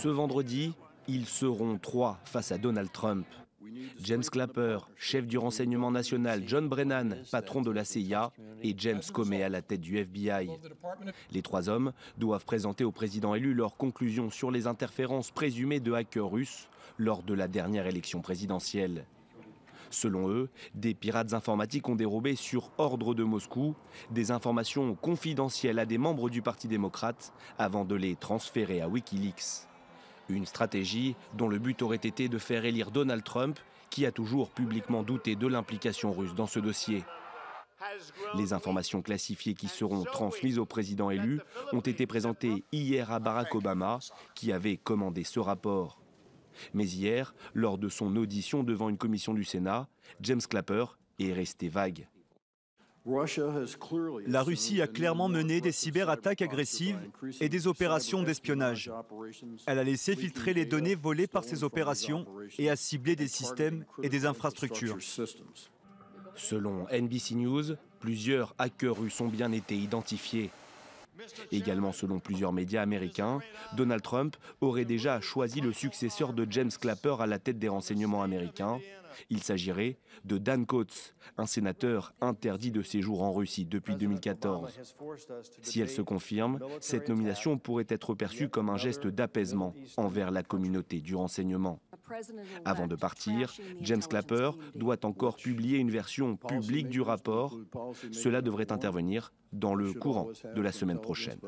Ce vendredi, ils seront 3 face à Donald Trump. James Clapper, chef du renseignement national, John Brennan, patron de la CIA, et James Comey à la tête du FBI. Les 3 hommes doivent présenter au président élu leurs conclusions sur les interférences présumées de hackers russes lors de la dernière élection présidentielle. Selon eux, des pirates informatiques ont dérobé sur ordre de Moscou des informations confidentielles à des membres du Parti démocrate avant de les transférer à Wikileaks. Une stratégie dont le but aurait été de faire élire Donald Trump, qui a toujours publiquement douté de l'implication russe dans ce dossier. Les informations classifiées qui seront transmises au président élu ont été présentées hier à Barack Obama, qui avait commandé ce rapport. Mais hier, lors de son audition devant une commission du Sénat, James Clapper est resté vague. La Russie a clairement mené des cyberattaques agressives et des opérations d'espionnage. Elle a laissé filtrer les données volées par ces opérations et a ciblé des systèmes et des infrastructures. Selon NBC News, plusieurs hackers russes ont bien été identifiés. Également selon plusieurs médias américains, Donald Trump aurait déjà choisi le successeur de James Clapper à la tête des renseignements américains. Il s'agirait de Dan Coats, un sénateur interdit de séjour en Russie depuis 2014. Si elle se confirme, cette nomination pourrait être perçue comme un geste d'apaisement envers la communauté du renseignement. Avant de partir, James Clapper doit encore publier une version publique du rapport. Cela devrait intervenir dans le courant de la semaine prochaine.